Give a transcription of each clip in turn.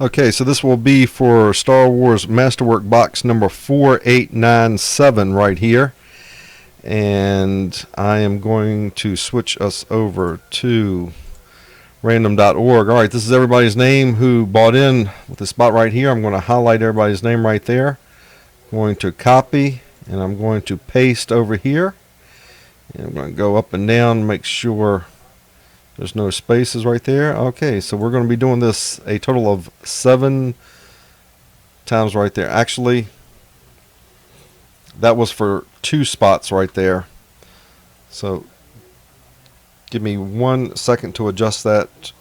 Okay, so this will be for Star Wars Masterwork box number 4897 right here. And I am going to switch us over to random.org. All right, this is everybody's name who bought in with the spot right here. I'm going to highlight everybody's name right there. I'm going to copy, and I'm going to paste over here. And I'm going to go up and down, make sure there's no spaces right there. Okay, so we're going to be doing this a total of 7 times right there. Actually, that was for 2 spots right there. So give me 1 second to adjust that.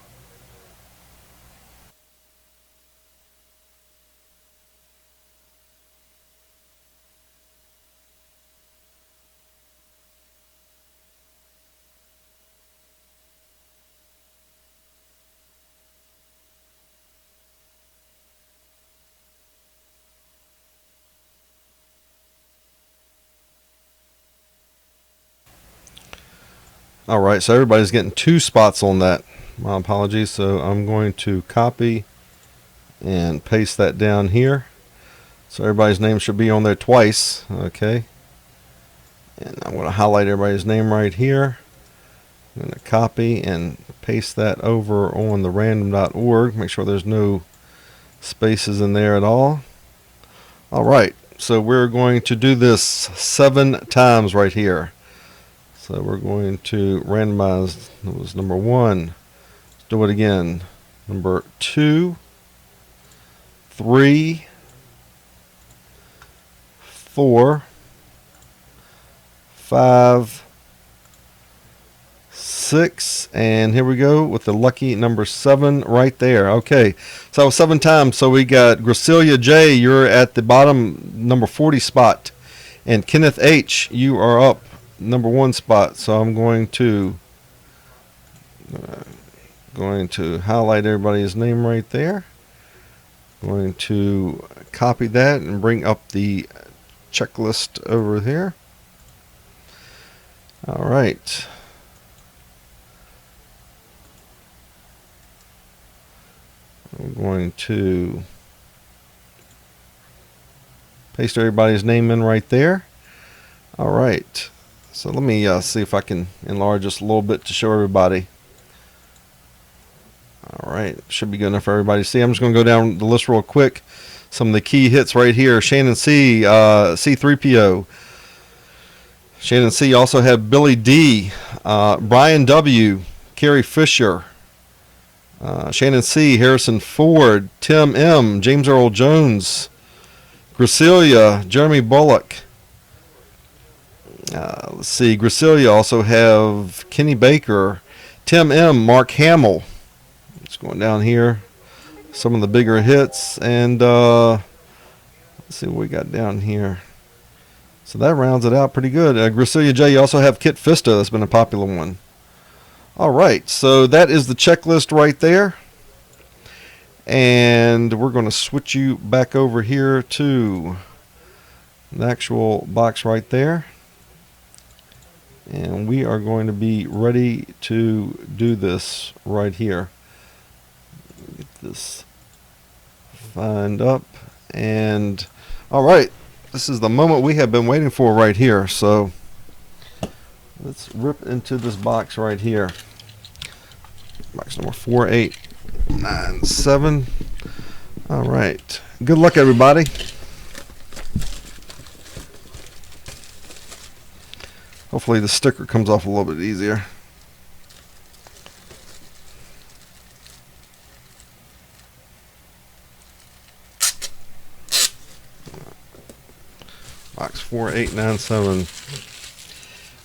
Alright, so everybody's getting 2 spots on that. My apologies. So I'm going to copy and paste that down here. So everybody's name should be on there twice. Okay. And I'm going to highlight everybody's name right here. I'm going to copy and paste that over on the random.org. Make sure there's no spaces in there at all. Alright, so we're going to do this 7 times right here. So we're going to randomize. That was number 1. Let's do it again. Number 2, 3, 4, 5, 6, and here we go with the lucky number 7 right there. Okay, so that was 7 times. So we got Gracilia J, you're at the bottom, number 40 spot, and Kenneth H, you are up number 1 spot. So I'm going to highlight everybody's name right there. Going to copy that and bring up the checklist over here. All right. I'm going to paste everybody's name in right there. All right. So let me see if I can enlarge this a little bit to show everybody. All right, should be good enough for everybody to see. I'm just going to go down the list real quick. Some of the key hits right here. Shannon C, C3PO. Shannon C also had Billy D, Brian W, Carrie Fisher, Shannon C, Harrison Ford, Tim M, James Earl Jones, Gracilia, Jeremy Bullock. Let's see, Gracilia also have Kenny Baker, Tim M, Mark Hamill. Just going down here, some of the bigger hits, and let's see what we got down here. So that rounds it out pretty good. Gracilia J, you also have Kit Fisto. That's been a popular one. All right, so that is the checklist right there. And we're going to switch you back over here to the actual box right there. And we are going to be ready to do this right here. Get this lined up. And all right, this is the moment we have been waiting for right here. So let's rip into this box right here. Box number 4897. All right. Good luck, everybody. Hopefully the sticker comes off a little bit easier. Box 4897.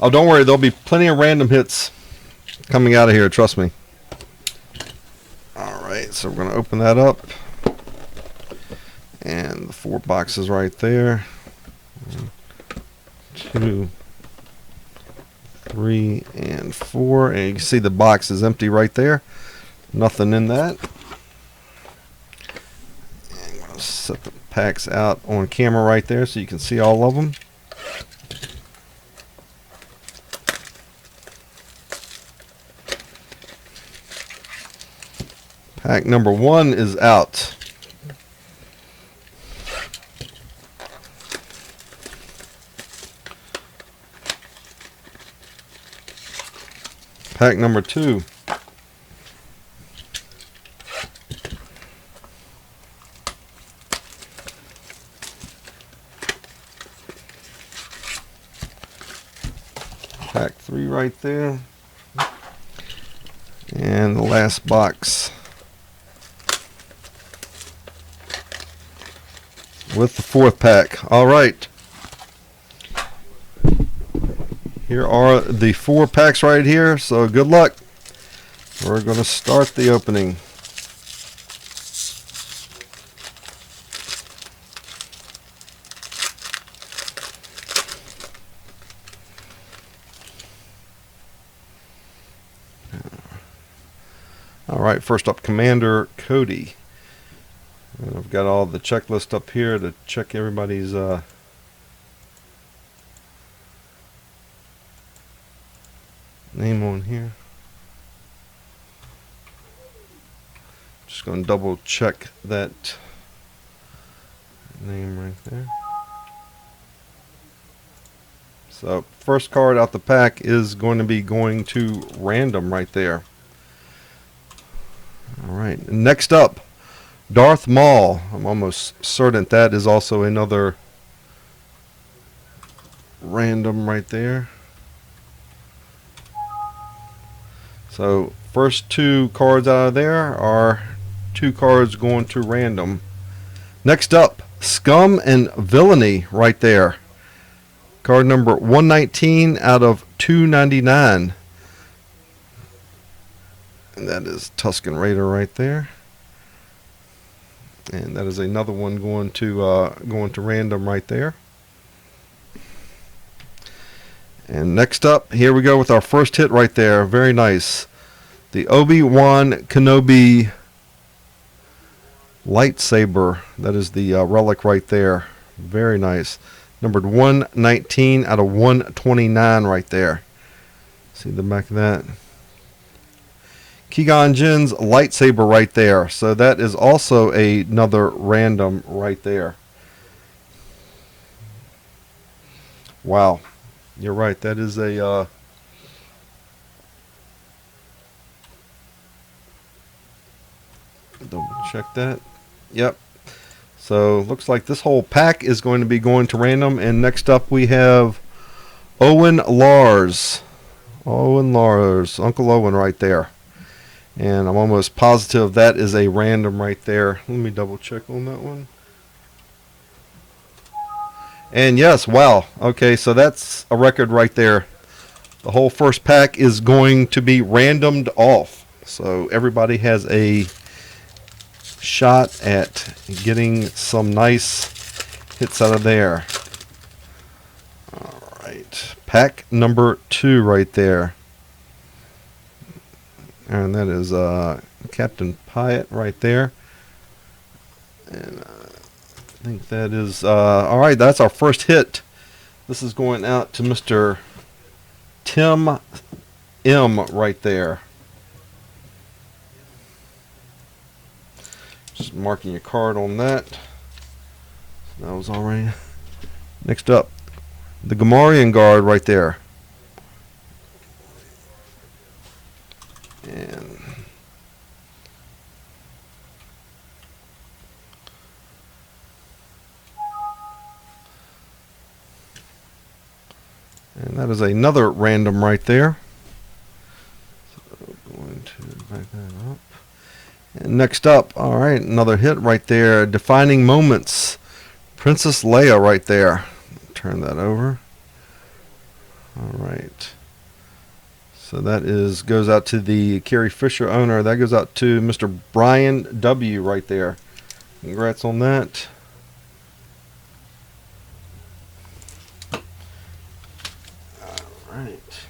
Oh, don't worry. There'll be plenty of random hits coming out of here. Trust me. All right. So we're going to open that up. And the 4 boxes right there. 1, 2, 3, and 4. And you can see the box is empty right there. Nothing in that. And I'm going to set the packs out on camera right there so you can see all of them. Pack number 1 is out. pack number 2. Pack 3 right there. And the last box with the 4th pack. All right. Here are the 4 packs right here. So good luck. We're going to start the opening. All right, first up, Commander Cody. And I've got all the checklist up here to check everybody's name on here. Just going to double check that name right there. So first card out the pack is going to be going to random right there. All right, next up, Darth Maul. I'm almost certain that is also another random right there. So first 2 cards out of there are 2 cards going to random. Next up, Scum and Villainy right there. Card number 119 out of 299. And that is Tusken Raider right there. And that is another one going to random right there. And next up, here we go with our first hit right there. Very nice. The Obi-Wan Kenobi lightsaber. That is the relic right there. Very nice. Numbered 119 out of 129 right there. See the back of that? Qui-Gon Jinn's lightsaber right there. So that is also another random right there. Wow. You're right. That is a double check that. Yep. So looks like this whole pack is going to be going to random. And next up we have Owen Lars. Owen Lars. Uncle Owen right there. And I'm almost positive that is a random right there. Let me double check on that one. And yes, wow. Okay, so that's a record right there. The whole first pack is going to be randomed off. So everybody has a shot at getting some nice hits out of there. All right. Pack number 2 right there. And that is Captain Pyatt right there. And I think that is all right. That's our first hit. This is going out to Mr. Tim M right there. Just marking your card on that. That was already. Next up, the Gamorrean Guard right there. And that is another random right there. So going to back that up. And next up, all right, another hit right there. Defining Moments. Princess Leia right there. Turn that over. All right. So that goes out to the Carrie Fisher owner. That goes out to Mr. Brian W. right there. Congrats on that. All right.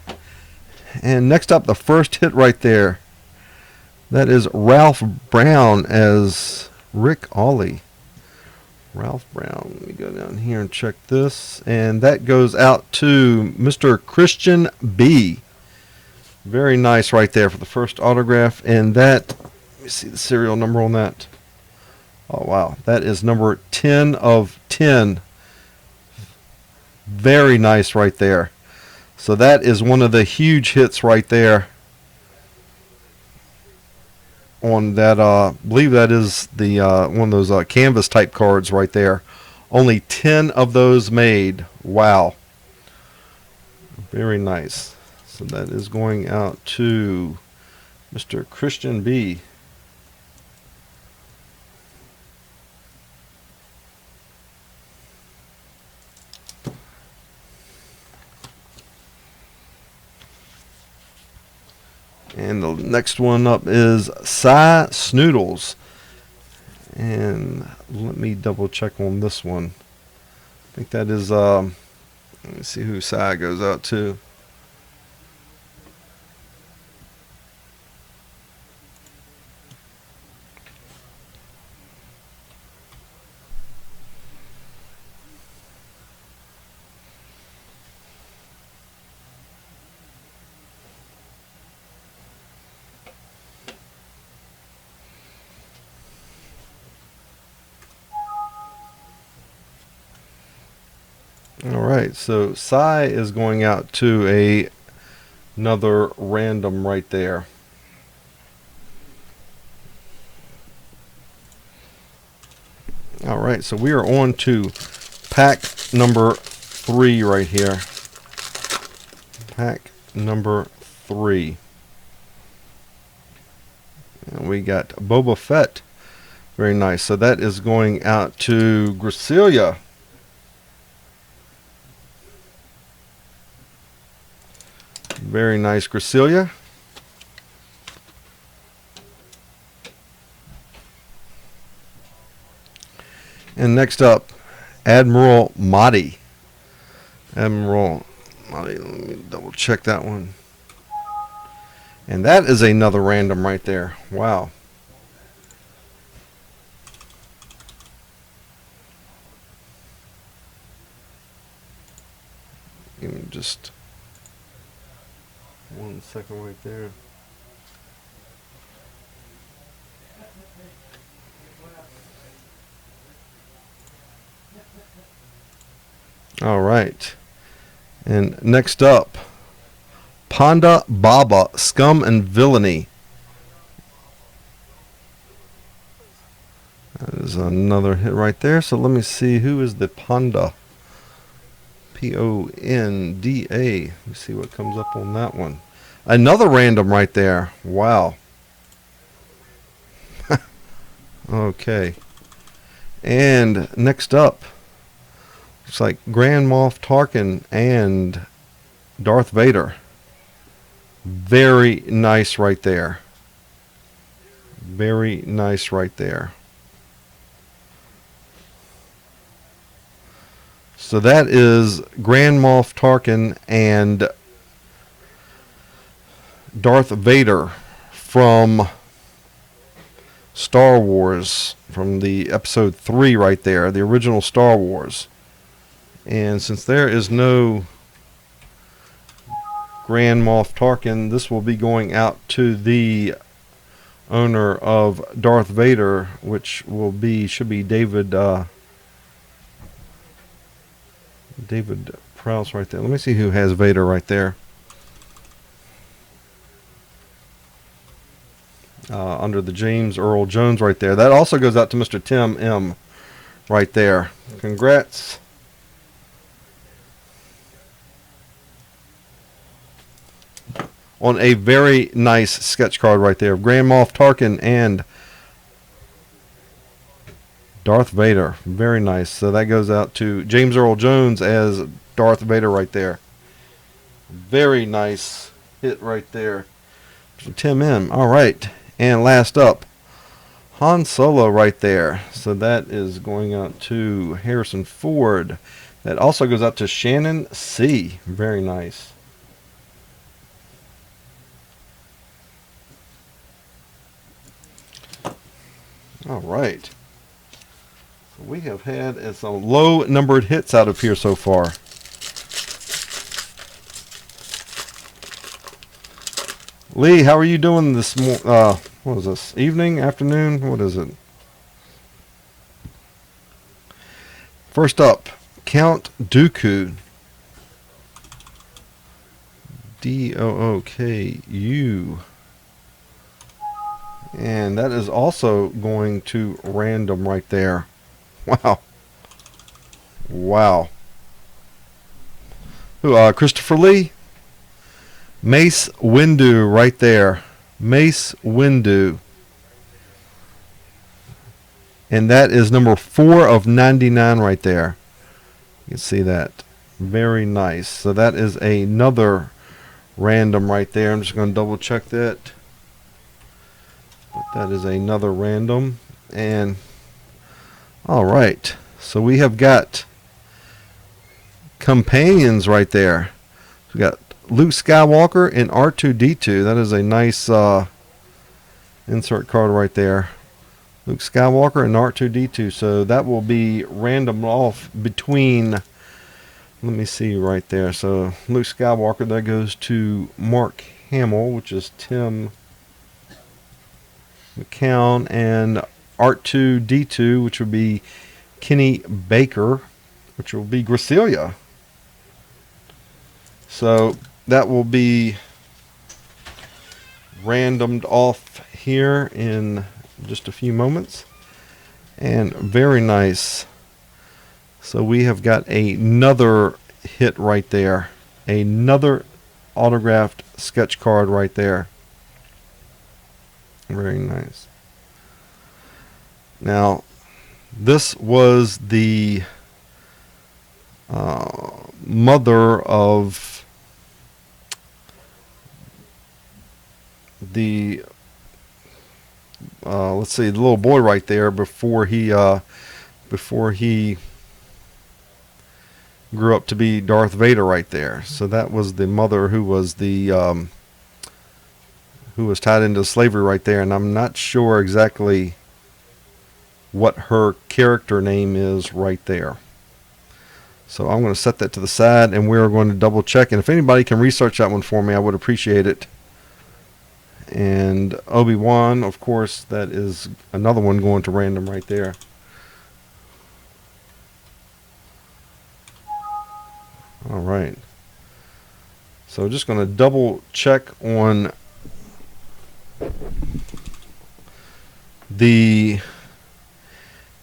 And next up, the first hit right there. That is Ralph Brown as Rick Ollie. Ralph Brown. Let me go down here and check this. And that goes out to Mr. Christian B. Very nice right there for the first autograph. And that, let me see the serial number on that. Oh, wow. That is number 10 of 10. Very nice right there. So that is one of the huge hits right there. on that. Believe that is the one of those canvas type cards right there. Only 10 of those made. Wow. Very nice. So that is going out to Mr. Christian B. And the next one up is Cy Snoodles. And let me double check on this one. I think that is, let me see who Cy goes out to. All right, so Cy is going out to another random right there. All right, so we are on to pack number 3 right here. Pack number 3. And we got Boba Fett. Very nice. So that is going out to Gracilia. Very nice, Gracilia. And next up, Admiral Mahdi. Admiral Mahdi, let me double check that one. And that is another random right there. Wow. Give me just 1 second right there. All right. And next up, Ponda Baba, Scum and Villainy. That is another hit right there. So let me see, who is the Ponda? P-O-N-D-A. Let me see what comes up on that one. Another random right there. Wow. Okay. And next up, looks like Grand Moff Tarkin and Darth Vader. Very nice right there. Very nice right there. So that is Grand Moff Tarkin and Darth Vader from Star Wars, from the episode 3 right there, the original Star Wars. And since there is no Grand Moff Tarkin, this will be going out to the owner of Darth Vader, which should be David David Prowse right there. Let me see who has Vader right there. Under the James Earl Jones right there. That also goes out to Mr. Tim M. right there. Congrats. On a very nice sketch card right there. Grand Moff Tarkin and Darth Vader. Very nice. So that goes out to James Earl Jones as Darth Vader right there. Very nice hit right there. Mr. Tim M. All right. And last up, Han Solo right there. So that is going out to Harrison Ford. That also goes out to Shannon C. Very nice. All right. So we have had some low numbered hits out of here so far. Lee, how are you doing this what is this? Evening, afternoon? What is it? First up, Count Dooku. D-O-O-K-U. And that is also going to random right there. Wow. Wow. Who, Christopher Lee? Mace Windu right there. Mace Windu. And that is number 4 of 99 right there. You can see that. Very nice. So that is another random right there. I'm just going to double check that. But that is another random. And all right. So we have got companions right there. We got Luke Skywalker and R2-D2. That is a nice insert card right there. Luke Skywalker and R2-D2. So that will be random off between, let me see right there. So Luke Skywalker, that goes to Mark Hamill, which is Tim McCown, and R2-D2, which would be Kenny Baker, which will be Gracilia. So that will be randomed off here in just a few moments. And very nice. So we have got another hit right there. Another autographed sketch card right there. Very nice. Now, this was the mother of the let's see, the little boy right there before he grew up to be Darth Vader right there. So that was the mother who was the who was tied into slavery right there, and I'm not sure exactly what her character name is right there. So I'm going to set that to the side, and we're going to double check. And if anybody can research that one for me, I would appreciate it. And Obi-Wan, of course, that is another one going to random right there. All right. So just going to double check on the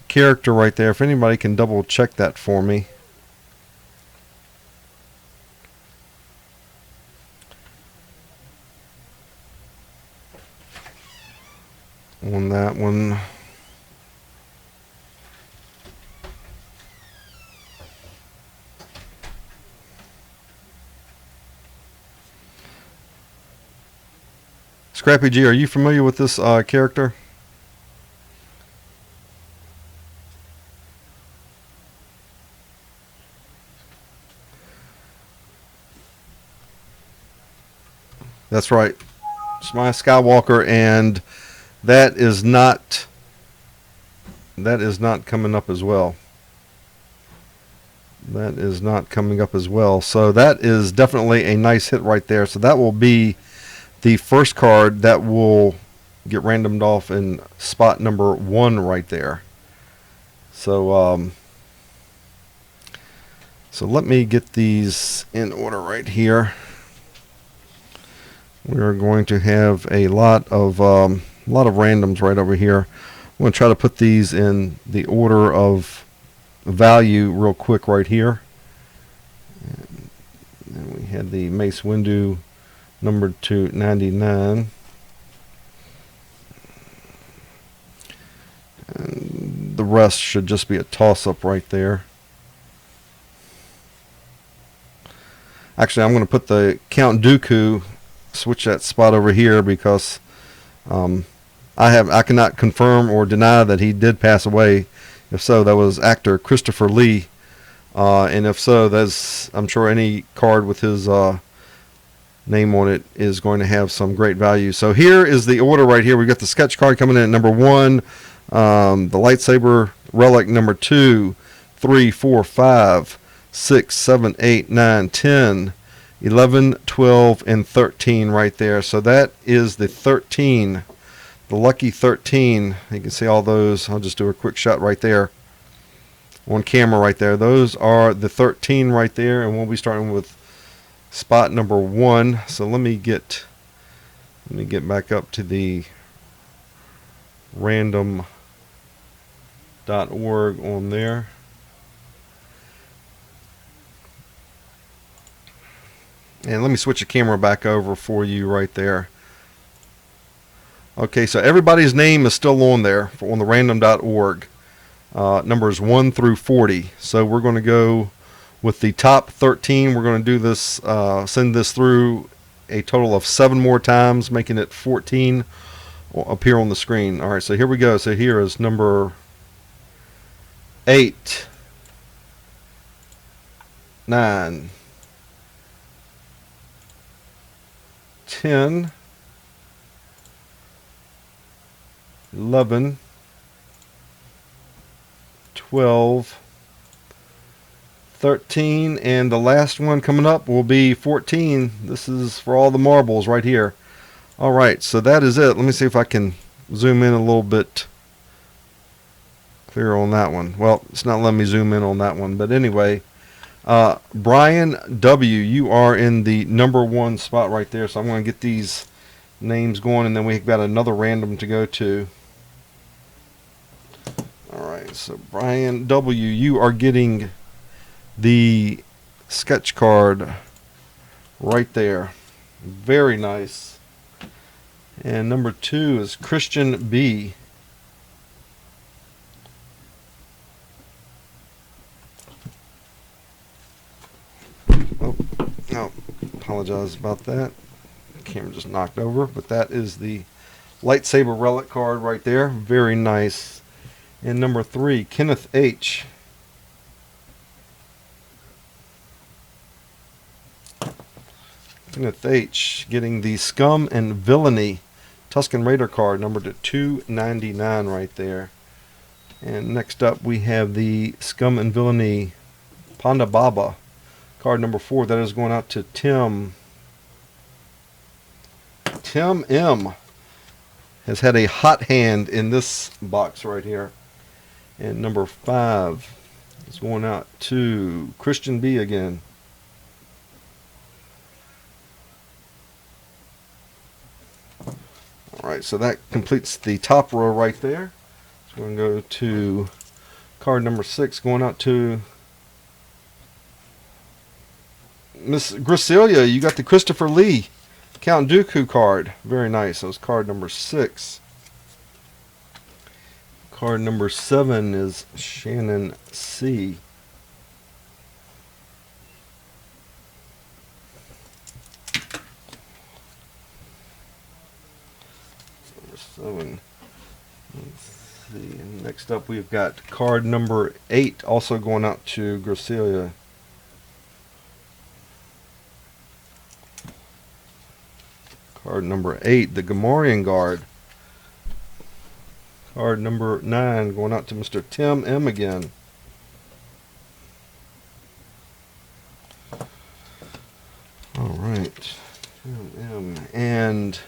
character right there. If anybody can double check that for me. On that one. Scrappy G, are you familiar with this character? That's right. It's my Skywalker, and that is not coming up as well. That is not coming up as well. So that is definitely a nice hit right there. So that will be the first card that will get randomed off in spot number 1 right there. So so let me get these in order right here. We're going to have a lot of randoms right over here. I'm going to try to put these in the order of value real quick right here. And we had the Mace Windu numbered to 99. And the rest should just be a toss-up right there. Actually, I'm going to put the Count Dooku, switch that spot over here, because I cannot confirm or deny that he did pass away. If so, that was actor Christopher Lee, and if so, that's, I'm sure any card with his name on it is going to have some great value. So here is the order right here. We've got the sketch card coming in at number 1, the lightsaber relic number 2, 3, 4, 5, 6, 7, 8, 9, 10, 11, 12, and 13 right there. So that is the 13, the lucky 13. You can see all those. I'll just do a quick shot right there on camera right there. Those are the 13 right there, and we'll be starting with spot number 1. So let me get back up to the random.org on there. And let me switch the camera back over for you right there. Okay, so everybody's name is still on there on the random.org. Numbers 1 through 40. So we're going to go with the top 13. We're going to do this, send this through a total of 7 more times, making it 14 up here on the screen. All right, so here we go. So here is number 8, 9, 10, 11, 12, 13, and the last one coming up will be 14. This is for all the marbles right here. All right, so that is it. Let me see if I can zoom in a little bit clearer on that one. Well, it's not letting me zoom in on that one, but anyway, Brian W., you are in the number 1 spot right there. So I'm going to get these names going, and then we've got another random to go to. All right, so Brian W., you are getting the sketch card right there. Very nice. And number 2 is Christian B. Oh, no, apologize about that. The camera just knocked over, but that is the lightsaber relic card right there. Very nice. And number 3, Kenneth H. Kenneth H. getting the Scum and Villainy Tusken Raider card, numbered to 299 right there. And next up we have the Scum and Villainy Ponda Baba card number 4. That is going out to Tim. Tim M. has had a hot hand in this box right here. And number 5 is going out to Christian B again. Alright, so that completes the top row right there. So we're going to go to card number 6, going out to Miss Gracilia. You got the Christopher Lee Count Dooku card. Very nice. That was card number 6. Card number 7 is Shannon C. Number 7. Let's see. And next up we've got card number 8, also going out to Gracilia. Card number 8, the Gamorrean Guard. Card number 9 going out to Mr. Tim M. again. Alright. Tim M. And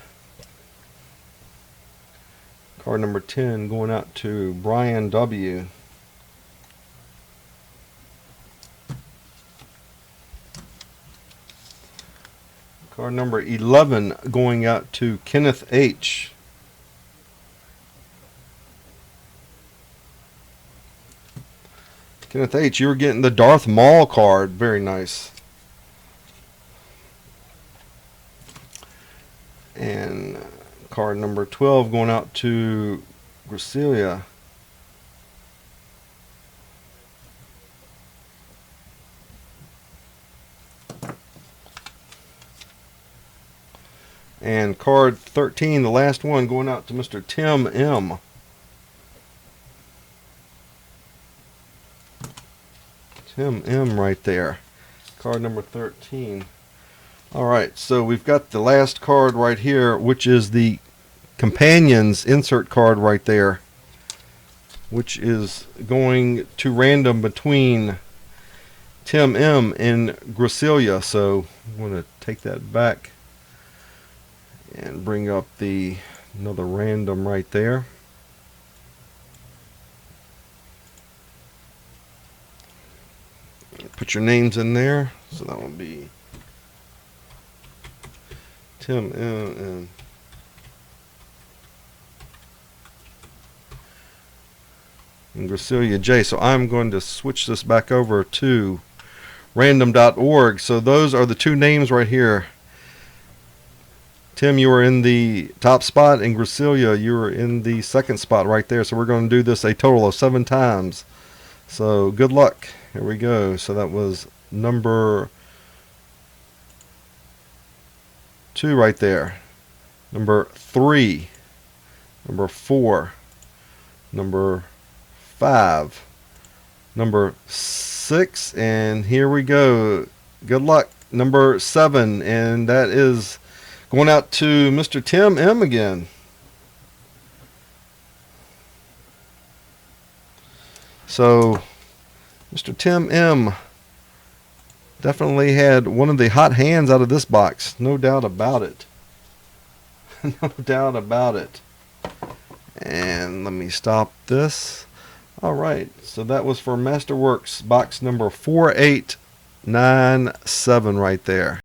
card number 10 going out to Brian W. Card number 11 going out to Kenneth H. Kenneth H., you were getting the Darth Maul card. Very nice. And card number 12 going out to Gracilia. And card 13, the last one, going out to Mr. Tim M. Tim M right there. Card number 13. Alright, so we've got the last card right here, which is the Companions insert card right there, which is going to random between Tim M and Gracilia. So I'm going to take that back and bring up another random right there. Put your names in there. So that will be Tim M and and Gracilia J. So I'm going to switch this back over to random.org. So those are the two names right here. Tim, you were in the top spot, and Gracilia, you were in the second spot right there. So we're going to do this a total of 7 times. So good luck. Here we go. So that was number 2 right there. Number 3. Number 4. Number 5. Number 6. And here we go. Good luck. Number 7. And that is going out to Mr. Tim M again. So, Mr. Tim M definitely had one of the hot hands out of this box. No doubt about it. No doubt about it. And let me stop this. Alright, so that was for Masterworks box number 4897 right there.